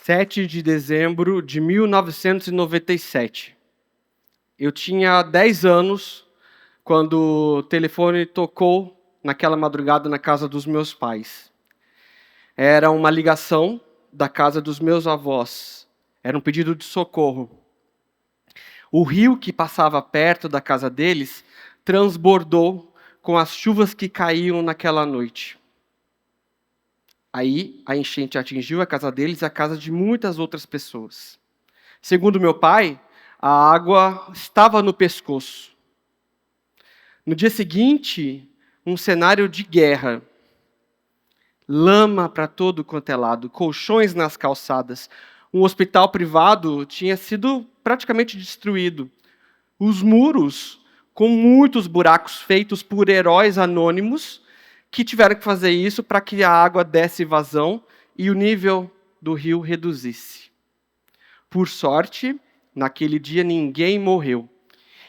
7 de dezembro de 1997. Eu tinha 10 anos quando o telefone tocou naquela madrugada na casa dos meus pais. Era uma ligação da casa dos meus avós. Era um pedido de socorro. O rio que passava perto da casa deles transbordou com as chuvas que caíam naquela noite. Aí, a enchente atingiu a casa deles e a casa de muitas outras pessoas. Segundo meu pai, a água estava no pescoço. No dia seguinte, um cenário de guerra. Lama para todo quanto é lado, colchões nas calçadas. Um hospital privado tinha sido praticamente destruído. Os muros, com muitos buracos feitos por heróis anônimos, que tiveram que fazer isso para que a água desse vazão e o nível do rio reduzisse. Por sorte, naquele dia ninguém morreu.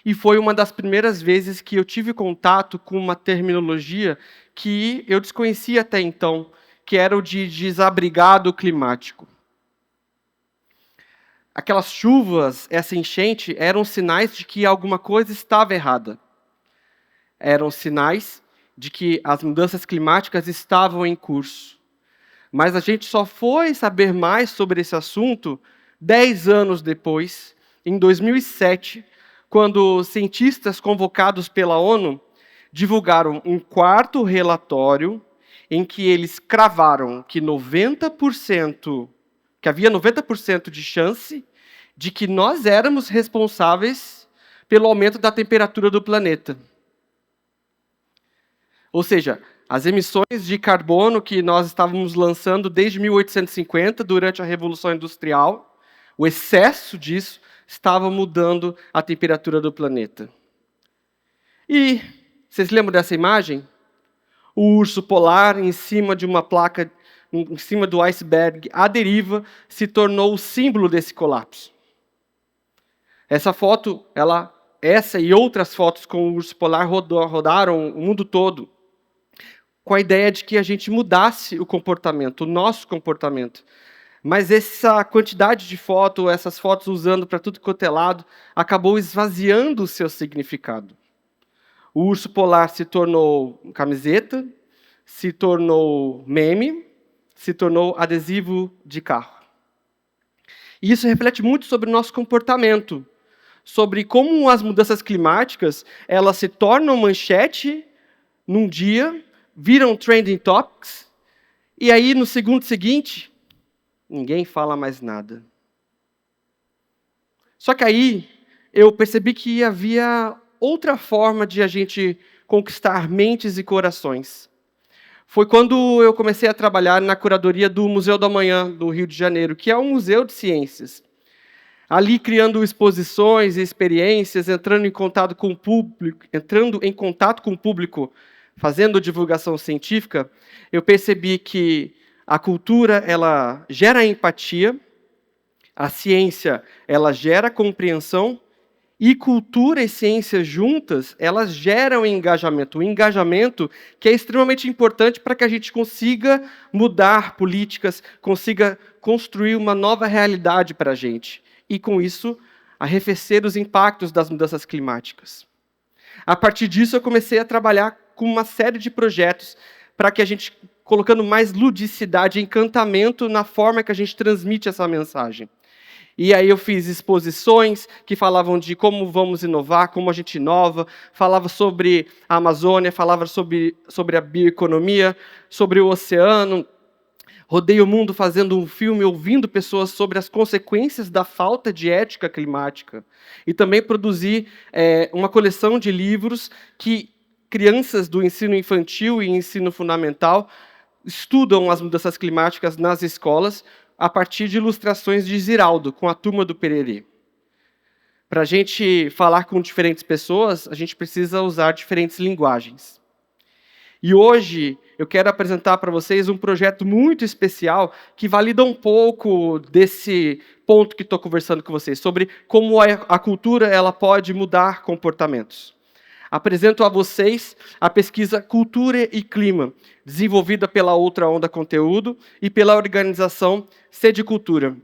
E foi uma das primeiras vezes que eu tive contato com uma terminologia que eu desconhecia até então, que era o de desabrigado climático. Aquelas chuvas, essa enchente, eram sinais de que alguma coisa estava errada. Eram sinais de que as mudanças climáticas estavam em curso. Mas a gente só foi saber mais sobre esse assunto 10 anos depois, em 2007, quando cientistas convocados pela ONU divulgaram um quarto relatório em que eles cravaram que havia 90% de chance de que nós éramos responsáveis pelo aumento da temperatura do planeta. Ou seja, as emissões de carbono que nós estávamos lançando desde 1850, durante a Revolução Industrial, o excesso disso estava mudando a temperatura do planeta. E vocês lembram dessa imagem? O urso polar em cima de uma placa, em cima do iceberg, à deriva, se tornou o símbolo desse colapso. Essa foto, essa e outras fotos com o urso polar rodaram o mundo todo, com a ideia de que a gente mudasse o comportamento, o nosso comportamento. Mas essa quantidade de fotos, essas fotos usando para tudo quanto é lado, acabou esvaziando o seu significado. O urso polar se tornou camiseta, se tornou meme, se tornou adesivo de carro. E isso reflete muito sobre o nosso comportamento, sobre como as mudanças climáticas elas se tornam manchete num dia, viram trending topics, e aí no segundo seguinte, ninguém fala mais nada. Só que aí eu percebi que havia outra forma de a gente conquistar mentes e corações. Foi quando eu comecei a trabalhar na curadoria do Museu do Amanhã, do Rio de Janeiro, que é um museu de ciências. Ali criando exposições e experiências, entrando em contato com o público, fazendo divulgação científica, eu percebi que a cultura ela gera empatia, a ciência ela gera compreensão, e cultura e ciência juntas, elas geram engajamento. O engajamento que é extremamente importante para que a gente consiga mudar políticas, consiga construir uma nova realidade para a gente. E, com isso, arrefecer os impactos das mudanças climáticas. A partir disso, eu comecei a trabalhar com uma série de projetos para que a gente, colocando mais ludicidade, encantamento na forma que a gente transmite essa mensagem. E aí eu fiz exposições que falavam de como vamos inovar, como a gente inova, falava sobre a Amazônia, falava sobre a bioeconomia, sobre o oceano. Rodei o mundo fazendo um filme, ouvindo pessoas sobre as consequências da falta de ética climática. E também produzi uma coleção de livros que crianças do ensino infantil e ensino fundamental estudam as mudanças climáticas nas escolas, a partir de ilustrações de Ziraldo, com a turma do Pererê. Para a gente falar com diferentes pessoas, a gente precisa usar diferentes linguagens. E hoje eu quero apresentar para vocês um projeto muito especial que valida um pouco desse ponto que estou conversando com vocês, sobre como a cultura ela pode mudar comportamentos. Apresento a vocês a pesquisa Cultura e Clima, desenvolvida pela Outra Onda Conteúdo e pela organização Sede Cultura.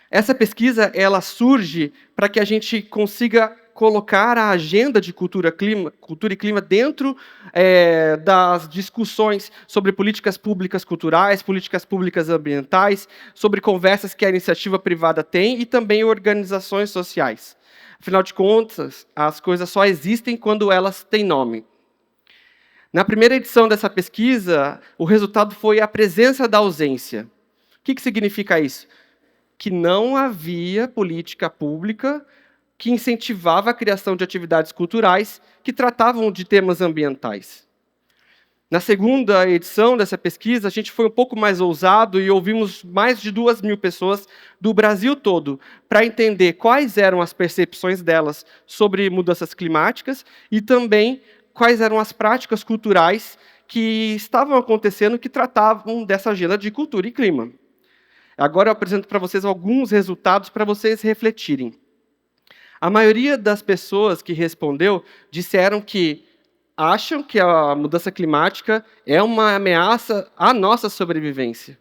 Essa pesquisa ela surge para que a gente consiga colocar a agenda de cultura e clima dentro das discussões sobre políticas públicas culturais, políticas públicas ambientais, sobre conversas que a iniciativa privada tem e também organizações sociais. Afinal de contas, as coisas só existem quando elas têm nome. Na primeira edição dessa pesquisa, o resultado foi a presença da ausência. O que significa isso? Que não havia política pública que incentivava a criação de atividades culturais que tratavam de temas ambientais. Na segunda edição dessa pesquisa, a gente foi um pouco mais ousado e ouvimos mais de 2.000 pessoas do Brasil todo para entender quais eram as percepções delas sobre mudanças climáticas e também quais eram as práticas culturais que estavam acontecendo que tratavam dessa agenda de cultura e clima. Agora eu apresento para vocês alguns resultados para vocês refletirem. A maioria das pessoas que respondeu disseram que acham que a mudança climática é uma ameaça à nossa sobrevivência.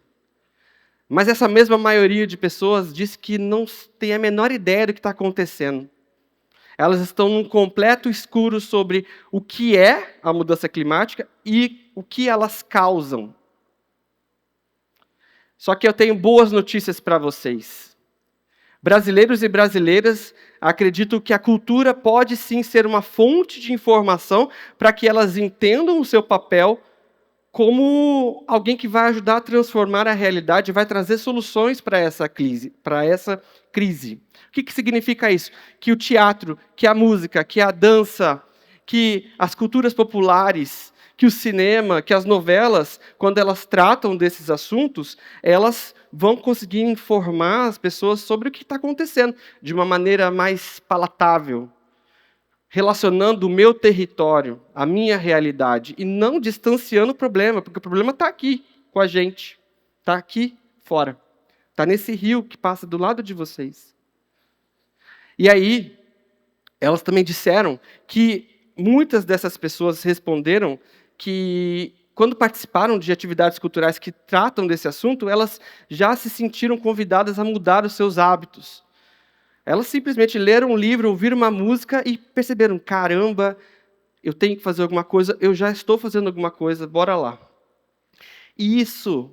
Mas essa mesma maioria de pessoas disse que não tem a menor ideia do que está acontecendo. Elas estão num completo escuro sobre o que é a mudança climática e o que elas causam. Só que eu tenho boas notícias para vocês. Brasileiros e brasileiras acreditam que a cultura pode sim ser uma fonte de informação para que elas entendam o seu papel como alguém que vai ajudar a transformar a realidade, vai trazer soluções para essa crise. O que significa isso? Que o teatro, que a música, que a dança, que as culturas populares, que o cinema, que as novelas, quando elas tratam desses assuntos, elas vão conseguir informar as pessoas sobre o que está acontecendo, de uma maneira mais palatável, relacionando o meu território, a minha realidade, e não distanciando o problema, porque o problema está aqui com a gente, está aqui fora, está nesse rio que passa do lado de vocês. E aí, elas também disseram que muitas dessas pessoas responderam que, quando participaram de atividades culturais que tratam desse assunto, elas já se sentiram convidadas a mudar os seus hábitos. Elas simplesmente leram um livro, ouviram uma música e perceberam, caramba, eu tenho que fazer alguma coisa, eu já estou fazendo alguma coisa, bora lá. E isso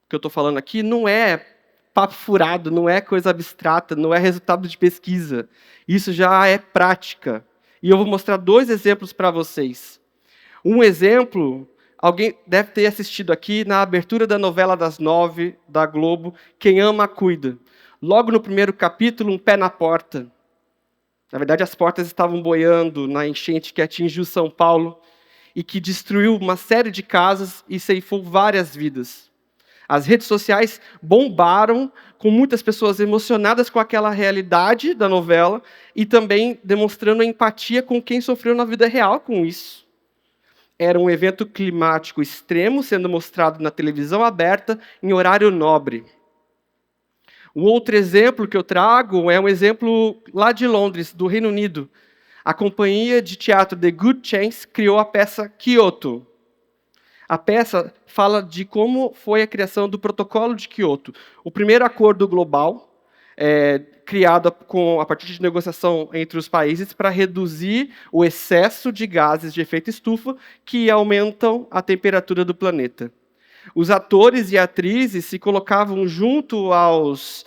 que eu estou falando aqui não é papo furado, não é coisa abstrata, não é resultado de pesquisa. Isso já é prática. E eu vou mostrar 2 exemplos para vocês. Um exemplo, alguém deve ter assistido aqui na abertura da novela das 9 da Globo, Quem Ama, Cuida. Logo no primeiro capítulo, um pé na porta. Na verdade, as portas estavam boiando na enchente que atingiu São Paulo e que destruiu uma série de casas e ceifou várias vidas. As redes sociais bombaram, com muitas pessoas emocionadas com aquela realidade da novela e também demonstrando empatia com quem sofreu na vida real com isso. Era um evento climático extremo sendo mostrado na televisão aberta em horário nobre. Um outro exemplo que eu trago é um exemplo lá de Londres, do Reino Unido. A companhia de teatro The Good Chance criou a peça Kyoto. A peça fala de como foi a criação do Protocolo de Kyoto, o primeiro acordo global criado a partir de negociação entre os países para reduzir o excesso de gases de efeito estufa que aumentam a temperatura do planeta. Os atores e atrizes se colocavam junto aos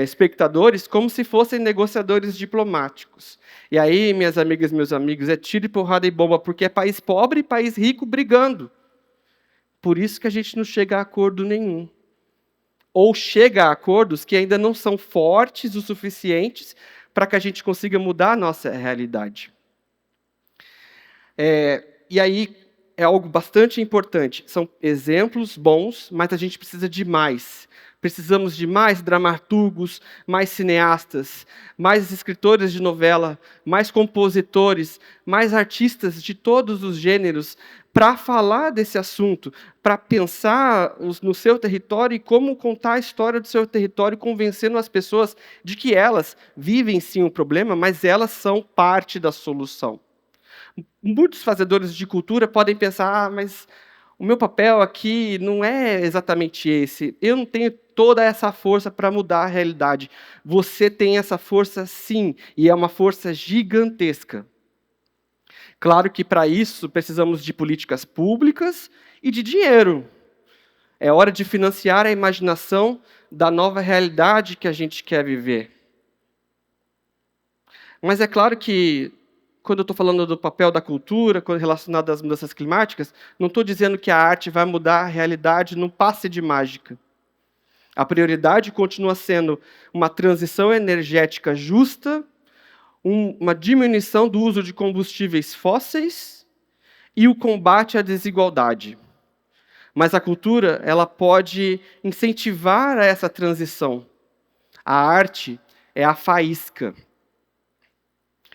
espectadores como se fossem negociadores diplomáticos. E aí, minhas amigas e meus amigos, é tiro e porrada e bomba, porque é país pobre e país rico brigando. Por isso que a gente não chega a acordo nenhum. Ou chega a acordos que ainda não são fortes o suficientes para que a gente consiga mudar a nossa realidade. E aí, é algo bastante importante. São exemplos bons, mas a gente precisa de mais. Precisamos de mais dramaturgos, mais cineastas, mais escritores de novela, mais compositores, mais artistas de todos os gêneros para falar desse assunto, para pensar no seu território e como contar a história do seu território, convencendo as pessoas de que elas vivem sim o problema, mas elas são parte da solução. Muitos fazedores de cultura podem pensar: mas o meu papel aqui não é exatamente esse. Eu não tenho toda essa força para mudar a realidade. Você tem essa força, sim, e é uma força gigantesca. Claro que para isso precisamos de políticas públicas e de dinheiro. É hora de financiar a imaginação da nova realidade que a gente quer viver. Mas é claro que, quando eu estou falando do papel da cultura, relacionado às mudanças climáticas, não estou dizendo que a arte vai mudar a realidade num passe de mágica. A prioridade continua sendo uma transição energética justa, uma diminuição do uso de combustíveis fósseis e o combate à desigualdade. Mas a cultura, ela pode incentivar essa transição. A arte é a faísca.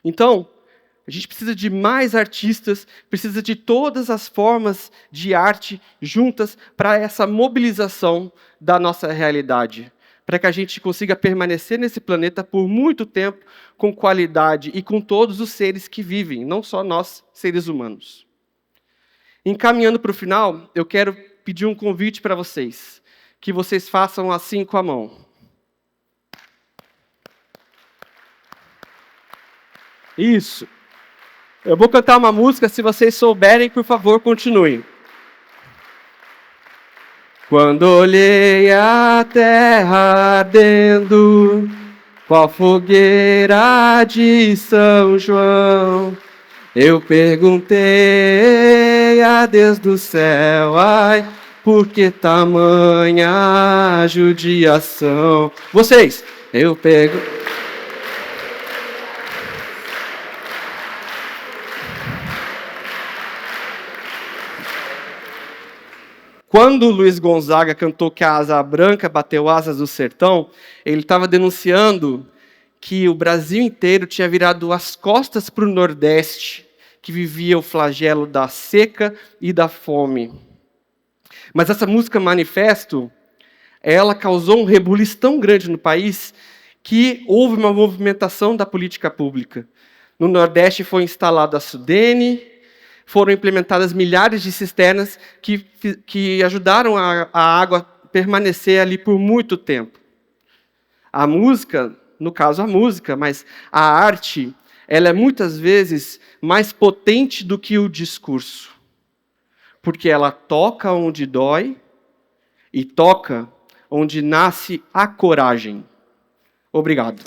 Então, a gente precisa de mais artistas, precisa de todas as formas de arte juntas para essa mobilização da nossa realidade, para que a gente consiga permanecer nesse planeta por muito tempo, com qualidade e com todos os seres que vivem, não só nós, seres humanos. Encaminhando para o final, eu quero pedir um convite para vocês, que vocês façam assim com a mão. Isso. Eu vou cantar uma música, se vocês souberem, por favor, continuem. Quando olhei a terra ardendo, qual fogueira de São João, eu perguntei a Deus do céu, ai, por que tamanha judiação? Vocês, eu perguntei. Quando Luiz Gonzaga cantou que a asa branca bateu asas do sertão, ele estava denunciando que o Brasil inteiro tinha virado as costas para o Nordeste, que vivia o flagelo da seca e da fome. Mas essa música Manifesto, ela causou um rebuliço tão grande no país que houve uma movimentação da política pública. No Nordeste foi instalada a Sudene, foram implementadas milhares de cisternas que ajudaram a água permanecer ali por muito tempo. A música, no caso a música, mas a arte, ela é muitas vezes mais potente do que o discurso. Porque ela toca onde dói e toca onde nasce a coragem. Obrigado.